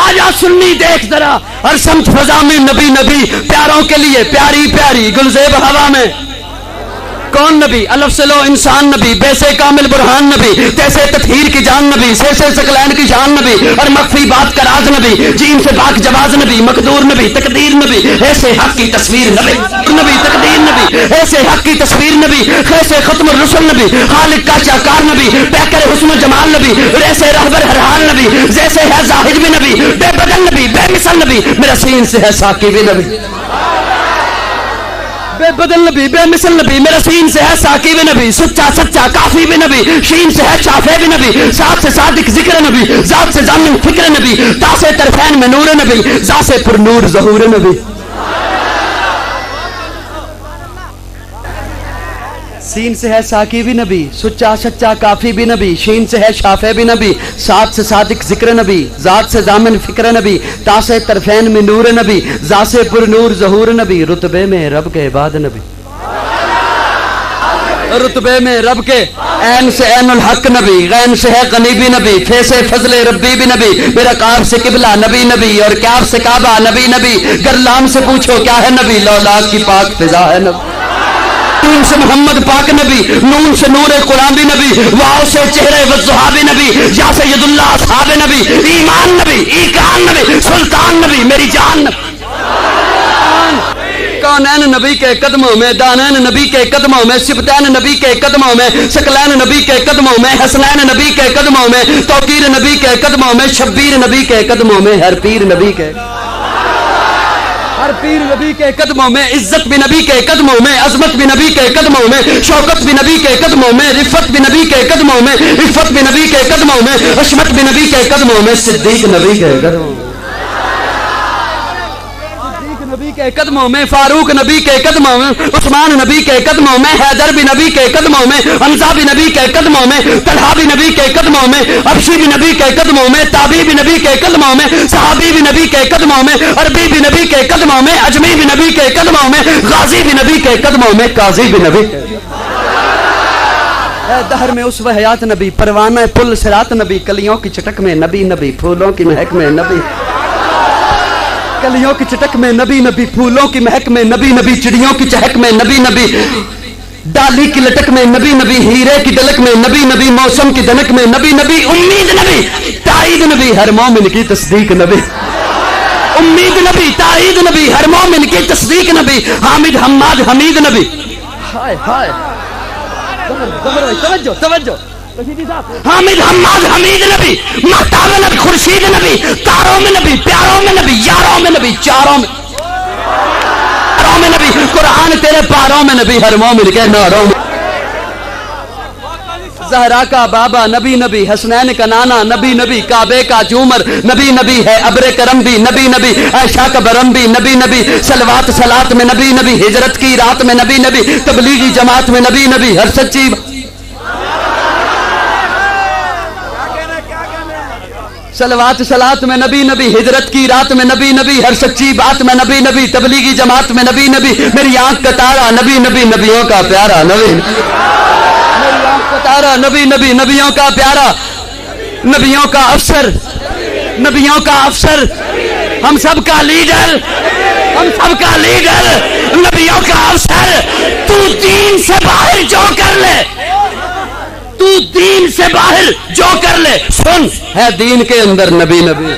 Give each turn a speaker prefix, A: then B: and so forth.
A: آجا سنی دیکھ ذرا، ہر سمت فضا میں نبی نبی، پیاروں کے لیے پیاری پیاری گلزیب ہوا میں کون نبی؟ الف سے لو انسان نبی، بے سے کامل برہان نبی، تیسے تطہیر کی جان نبی، سے ثقلین کی شان نبی، اور مخفی بات کا راز نبی، جیم سے پاک جواز نبی، مقدور نبی، تقدیر نبی، ایسے حق کی تصویر نبی، نبی تقدیر نبی، ایسے حق کی تصویر نبی، خیسے ختم الرسل نبی، خالق کا شاکار نبی، پیکر حسن و جمال نبی، ایسے رہبر ہر حال نبی، جیسے ہے زاہد بھی نبی، بے بدل نبی، بے مثل نبی، میرا سین سے ہے ساقی بھی نبی، بے بدل نبی، بے مثل نبی، میرا سین سے ہے ساقی بھی نبی، سچا سچا کافی بھی نبی، شین سے ہے شافع بھی نبی، ساتھ سے صادق ذکر نبی، ذات سے ضامن فکر نبی، تا سے طرفین میں نور نبی، ذا سے پر نور ظہور نبی، سین سے ہے ساقی بھی نبی، سچا سچا کافی بھی نبی، شین سے ہے شافع بھی نبی، ساتھ سے صادق ذکر نبی، ذات سے ضامن فکر نبی، تا سے طرفین میں نور نبی، ذا سے پر نور ظہور نبی، رتبے میں رب کے بعد نبی، رتبے میں رب کے عین سے عین الحق نبی، غین سے ہے غنی بھی نبی، فے سے فضل ربی بھی نبی، میرا کعب سے قبلہ نبی نبی، اور کعب سے کعبہ نبی نبی، گر لام سے پوچھو کیا ہے نبی، لولا کی پاک فضا ہے نبی، نون سے محمد پاک نبی، نون سے نور قرآن بھی نبی، واو سے چہرے والضحا بھی نبی، یا سید اللہ اصحاب نبی، ایمان نبی، ایقان نبی، سلطان نبی، میری جان نبی، کونین نبی کے قدموں میں، دانین نبی کے قدموں میں، سبتین نبی کے قدموں میں، ثقلین نبی کے قدموں میں، حسنین نبی کے قدموں میں، توقیر نبی کے قدموں میں، شبیر نبی کے قدموں میں، ہر پیر نبی کے، ہر پیر نبی کے قدموں میں، عزت بھی نبی کے قدموں میں، عظمت بھی نبی کے قدموں میں، شوکت بھی نبی کے قدموں میں، رفت بھی نبی کے قدموں میں، عفت بھی نبی کے قدموں میں، عصمت بھی نبی کے قدموں میں، صدیق نبی کے قدموں میں، صدیق نبی کے قدموں میں، فاروق نبی کے قدموں میں، عثمان نبی کے قدموں میں، حیدر بھی نبی کے قدموں میں، حمزہ بھی نبی کے قدموں میں، طلحہ بھی نبی کے قدموں میں، حبشی بھی نبی کے قدموں میں، تابعی بھی نبی کے قدموں میں، صحابی بھی نبی کے قدموں میں، عربی بھی نبی کے قدموں میں، اجمی بھی نبی کے قدموں میں، غازی بھی نبی کے قدموں میں، قاضی بھی نبی کے دہر میں اسوہ حیات نبی، پروانہ پل صراط نبی، کلیوں کی چٹک میں نبی نبی، پھولوں کی مہک میں نبی، کلیوں کی چٹک میں نبی نبی، پھولوں کی مہک میں نبی نبی، چڑیوں کی چہک میں نبی نبی، ڈالی کی لٹک میں نبی نبی، ہیرے کی ڈلک میں نبی نبی، موسم کی دنک میں نبی نبی، امید نبی، تائید نبی، ہر مومن کی تصدیق نبی، امید نبی، تائید نبی، ہر مومن کی تصدیق نبی، حامد حماد حمید نبی، ہائے ہائے توجہ توجہ، حامد حماد حمید نبی، مہتاب نبی، خورشید نبی، تاروں میں نبی، پیاروں میں نبی، یاروں میں نبی، چاروں میں نبی، قرآن تیرے پاروں میں نبی، ہر مومن کے ناروں میں، زہرا کا بابا نبی نبی، حسنین کا نانا نبی نبی، کعبے کا جومر نبی نبی ہے، ابر کرم بھی نبی نبی، عائشہ کا برم بھی نبی نبی، صلوات صلات میں نبی نبی، ہجرت کی رات میں نبی نبی، تبلیغی جماعت میں نبی نبی، ہر سچی صلوات صلات میں نبی نبی، ہجرت کی رات میں نبی نبی، ہر سچی بات میں نبی نبی، تبلیغی جماعت میں نبی نبی، میری آنکھ کا تارا نبی نبی، نبیوں کا پیارا نبی، میری آنکھ کا تارا نبی نبی، نبیوں کا پیارا، نبیوں کا افسر، نبیوں کا افسر، ہم سب کا لیڈر، ہم سب کا لیڈر، نبیوں کا افسر، تو دین سے باہر جو کر لے، تو دین سے باہر جو کر لے، سن ہے دین کے اندر نبی نبی،